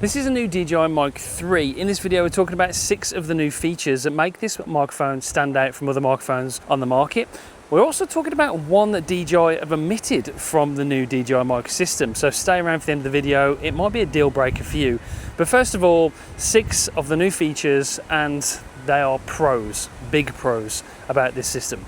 This is a new DJI Mic 3. In this video, we're talking about 6 of the new features that make this microphone stand out from other microphones on the market. We're also talking about one that DJI have omitted from the new DJI Mic system. So stay around for the end of the video. It might be a deal breaker for you. But first of all, 6 of the new features, and they are pros, big pros about this system.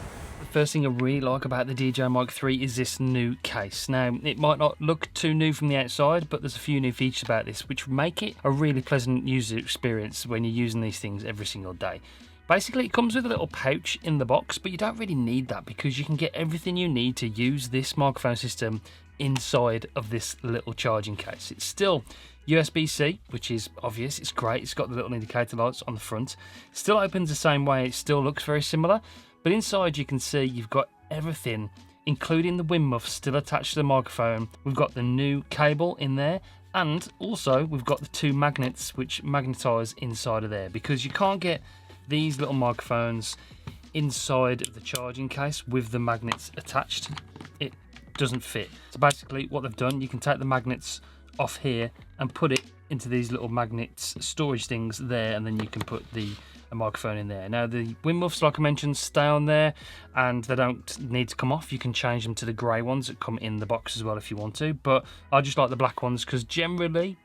First thing I really like about the DJI Mic 3 is this new case. Now, it might not look too new from the outside, but there's a few new features about this which make it a really pleasant user experience when you're using these things every single day. Basically, it comes with a little pouch in the box, but you don't really need that because you can get everything you need to use this microphone system inside of this little charging case. It's still USB-C, which is obvious, it's great. It's got the little indicator lights on the front. It still opens the same way, it still looks very similar. But inside you can see you've got everything, including the wind muff still attached to the microphone. We've got the new cable in there, and also we've got the 2 magnets which magnetise inside of there, because you can't get these little microphones inside of the charging case with the magnets attached. It doesn't fit. So basically what they've done, you can take the magnets off here and put it into these little magnets storage things there, and then you can put the microphone in there. Now the wind muffs, like I mentioned, stay on there and they don't need to come off. You can change them to the grey ones that come in the box as well if you want to, but I just like the black ones because generally,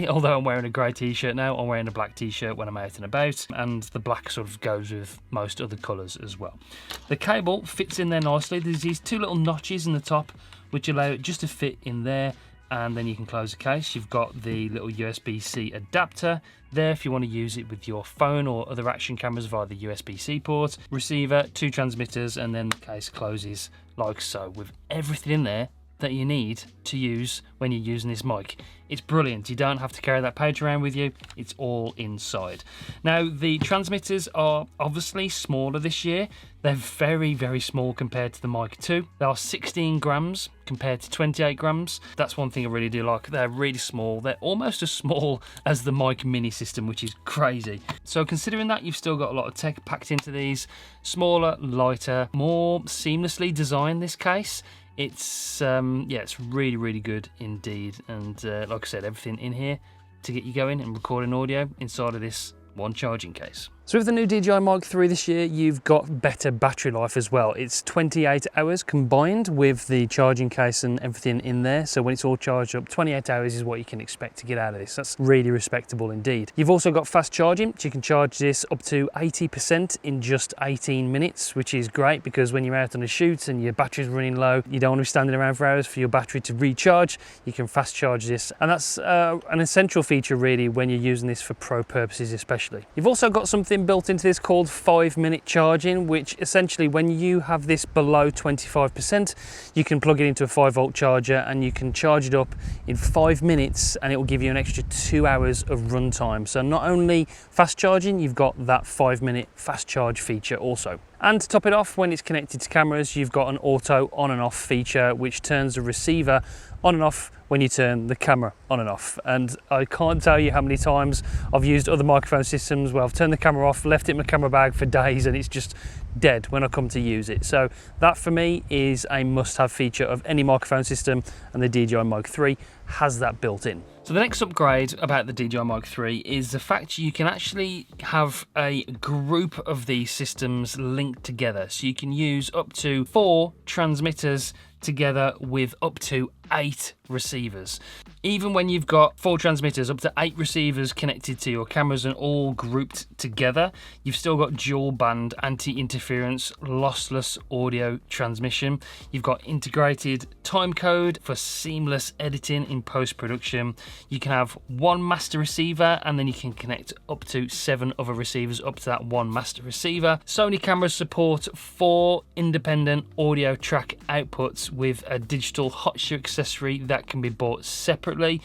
although I'm wearing a grey t-shirt now, I'm wearing a black t-shirt when I'm out and about, and the black sort of goes with most other colours as well. The cable fits in there nicely. There's these 2 little notches in the top which allow it just to fit in there, and then you can close the case. You've got the little USB-C adapter there if you want to use it with your phone or other action cameras via the USB-C port. Receiver, 2 transmitters, and then the case closes like so, with everything in there that you need to use when you're using this mic. It's brilliant. You don't have to carry that pouch around with you. It's all inside. Now, the transmitters are obviously smaller this year. They're very, very small compared to the Mic 2. They are 16 grams compared to 28 grams. That's one thing I really do like. They're really small. They're almost as small as the Mic Mini system, which is crazy. So considering that, you've still got a lot of tech packed into these. Smaller, lighter, more seamlessly designed, this case. It's yeah, it's really, really good indeed. And like I said, everything in here to get you going and recording audio inside of this one charging case. So with the new DJI Mic 3 this year, you've got better battery life as well. It's 28 hours combined with the charging case and everything in there. So when it's all charged up, 28 hours is what you can expect to get out of this. That's really respectable indeed. You've also got fast charging. So you can charge this up to 80% in just 18 minutes, which is great because when you're out on a shoot and your battery's running low, you don't want to be standing around for hours for your battery to recharge. You can fast charge this. And that's an essential feature really when you're using this for pro purposes especially. You've also got something built into this called 5-minute charging, which essentially when you have this below 25%, you can plug it into a 5-volt charger and you can charge it up in 5 minutes, and it will give you an extra 2 hours of runtime. So not only fast charging, you've got that 5-minute fast charge feature also. And to top it off, when it's connected to cameras, you've got an auto on and off feature which turns the receiver on and off when you turn the camera on and off. And I can't tell you how many times I've used other microphone systems where I've turned the camera off, left it in my camera bag for days, and it's just dead when I come to use it. So that for me is a must-have feature of any microphone system, and the DJI Mic 3 has that built in. So the next upgrade about the DJI Mic 3 is the fact you can actually have a group of these systems linked together. So you can use up to 4 transmitters together with up to 8 receivers. Even when you've got 4 transmitters, up to 8 receivers connected to your cameras and all grouped together, you've still got dual band anti-interference lossless audio transmission. You've got integrated time code for seamless editing in post-production. You can have 1 master receiver, and then you can connect up to 7 other receivers up to that 1 master receiver. Sony cameras support 4 independent audio track outputs with a digital hot shoe accessory that can be bought separately.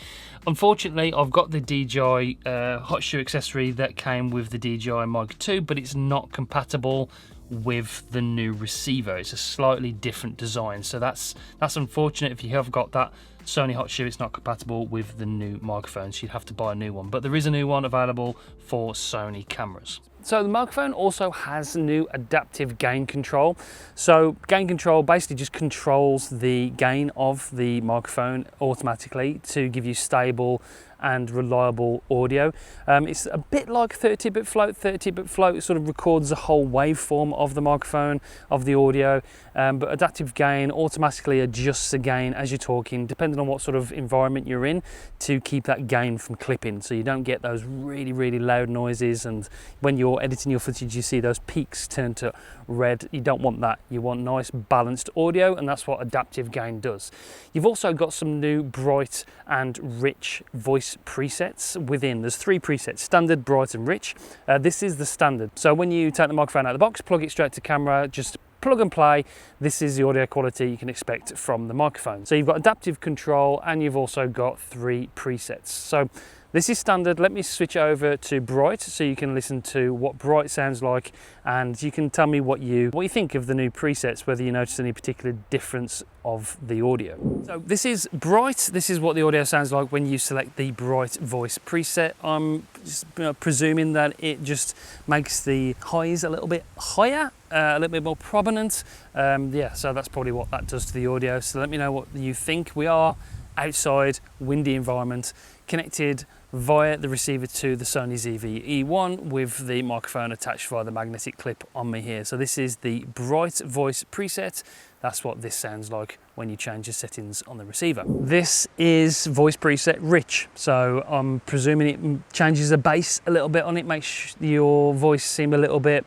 Unfortunately, I've got the DJI hot shoe accessory that came with the DJI Mic 2, but it's not compatible with the new receiver. It's a slightly different design, so that's unfortunate. If you have got that Sony hot shoe, it's not compatible with the new microphones. You'd have to buy a new one, but there is a new one available for Sony cameras. So the microphone also has new adaptive gain control. So gain control basically just controls the gain of the microphone automatically to give you stable and reliable audio. It's a bit like 32-bit float. 32-bit float sort of records the whole waveform of the microphone, of the audio, but adaptive gain automatically adjusts the gain as you're talking, depending on what sort of environment you're in, to keep that gain from clipping, so you don't get those really loud noises, and when you're editing your footage you see those peaks turn to red. You don't want that. You want nice balanced audio, and that's what adaptive gain does. You've also got some new bright and rich voice presets within. There's 3 presets: standard, bright and rich. This is the standard, so when you take the microphone out of the box, plug it straight to camera, just plug and play, this is the audio quality you can expect from the microphone. So you've got adaptive control, and you've also got 3 presets. So this is standard. Let me switch over to bright so you can listen to what bright sounds like, and you can tell me what you think of the new presets, whether you notice any particular difference of the audio. So this is bright. This is what the audio sounds like when you select the bright voice preset. I'm just presuming that it just makes the highs a little bit higher, a little bit more prominent. Yeah, so that's probably what that does to the audio. So let me know what you think. We are outside, windy environment, connected via the receiver to the Sony ZV-E1 with the microphone attached via the magnetic clip on me here. So this is the bright voice preset. That's what this sounds like when you change the settings on the receiver. This is voice preset rich. So I'm presuming it changes the bass a little bit on it, makes your voice seem a little bit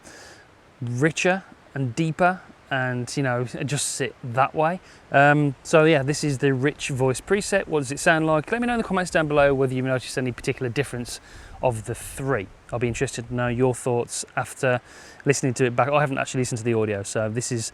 richer and deeper, and you know, adjusts it that way. So yeah, this is the rich voice preset. What does it sound like? Let me know in the comments down below whether you've noticed any particular difference of the 3. I'll be interested to know your thoughts after listening to it back. I haven't actually listened to the audio, so this is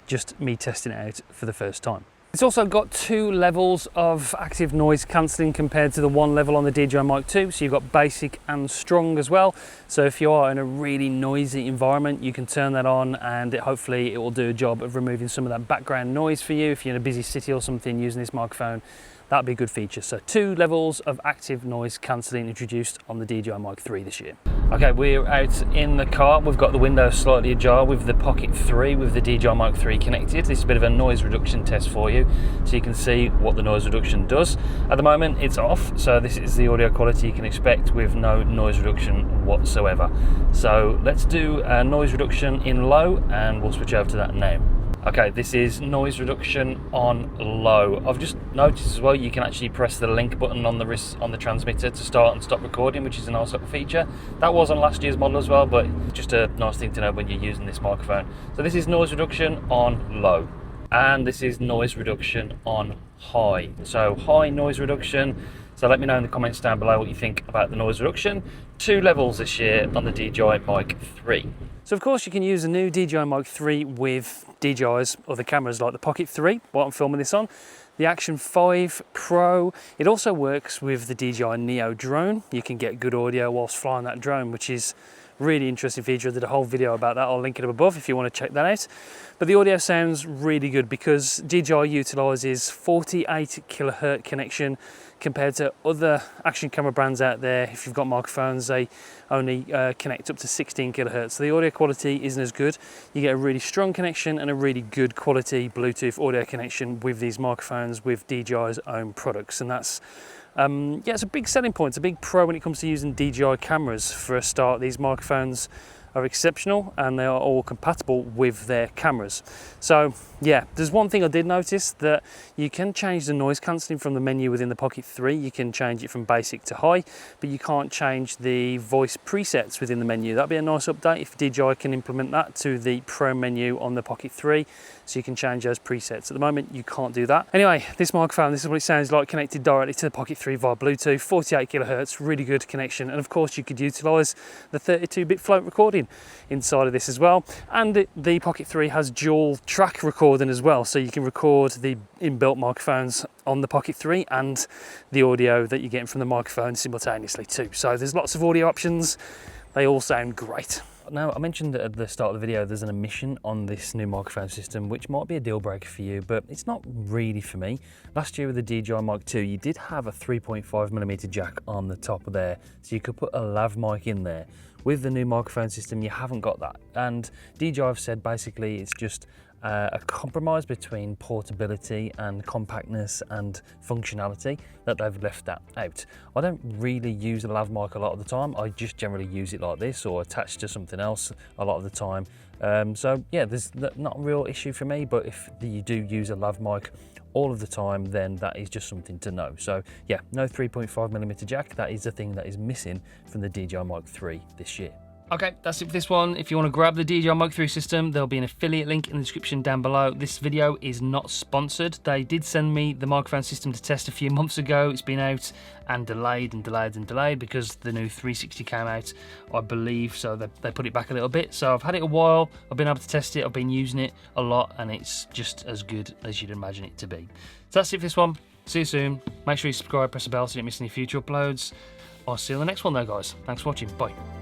just me testing it out for the first time. It's also got 2 levels of active noise cancelling compared to the 1 level on the DJI Mic 2. So you've got basic and strong as well. So if you are in a really noisy environment, you can turn that on, and hopefully it will do a job of removing some of that background noise for you. If you're in a busy city or something using this microphone, that'd be a good feature. So 2 levels of active noise cancelling introduced on the DJI Mic 3 this year. Okay, we're out in the car. We've got the windows slightly ajar with the Pocket 3 with the DJI Mic 3 connected. This is a bit of a noise reduction test for you, so you can see what the noise reduction does. At the moment it's off, so this is the audio quality you can expect with no noise reduction whatsoever. So let's do a noise reduction in low, and we'll switch over to that now. Okay, this is noise reduction on low. I've just noticed as well you can actually press the link button on the transmitter to start and stop recording, which is a nice little feature. That was on last year's model as well, but just a nice thing to know when you're using this microphone. So this is noise reduction on low, and this is noise reduction on high. So high noise reduction. So let me know in the comments down below what you think about the noise reduction. 2 levels this year on the DJI Mic 3. So of course you can use a new DJI Mic 3 with DJI's other cameras like the Pocket 3, what I'm filming this on, the Action 5 Pro. It also works with the DJI Neo drone. You can get good audio whilst flying that drone, which is a really interesting feature. I did a whole video about that. I'll link it up above if you want to check that out. But the audio sounds really good because DJI utilises 48 kilohertz connection compared to other action camera brands out there. If you've got microphones, they only connect up to 16 kilohertz. So the audio quality isn't as good. You get a really strong connection and a really good quality Bluetooth audio connection with these microphones with DJI's own products. And that's, yeah, it's a big selling point. It's a big pro when it comes to using DJI cameras. For a start, these microphones are exceptional and they are all compatible with their cameras. So yeah, there's one thing I did notice, that you can change the noise cancelling from the menu within the Pocket 3. You can change it from basic to high, but you can't change the voice presets within the menu. That'd be a nice update if DJI can implement that to the Pro menu on the Pocket 3, so you can change those presets. At the moment you can't do that. Anyway, this microphone, this is what it sounds like connected directly to the Pocket 3 via Bluetooth. 48 kilohertz, really good connection, and of course you could utilise the 32-bit float recording inside of this as well. And the Pocket 3 has dual track recording as well, so you can record the inbuilt microphones on the Pocket 3 and the audio that you're getting from the microphone simultaneously too. So there's lots of audio options. They all sound great. Now, I mentioned at the start of the video there's an emission on this new microphone system, which might be a deal breaker for you, but it's not really for me. Last year with the DJI Mic 2, you did have a 3.5mm jack on the top of there, so you could put a lav mic in there. With the new microphone system, you haven't got that. And DJI have said basically it's just a compromise between portability and compactness and functionality that they've left that out. I don't really use a lav mic a lot of the time. I just generally use it like this or attached to something else a lot of the time. So yeah, there's not a real issue for me, but if you do use a lav mic all of the time, then that is just something to know. So yeah, no 3.5mm jack. That is the thing that is missing from the DJI Mic 3 this year. Okay, that's it for this one. If you want to grab the DJI Mic 3 system, there'll be an affiliate link in the description down below. This video is not sponsored. They did send me the microphone system to test a few months ago. It's been out and delayed and delayed and delayed because the new 360 came out, I believe, so they put it back a little bit. So I've had it a while, I've been able to test it, I've been using it a lot, and it's just as good as you'd imagine it to be. So that's it for this one. See you soon. Make sure you subscribe, press the bell so you don't miss any future uploads. I'll see you on the next one though, guys. Thanks for watching. Bye.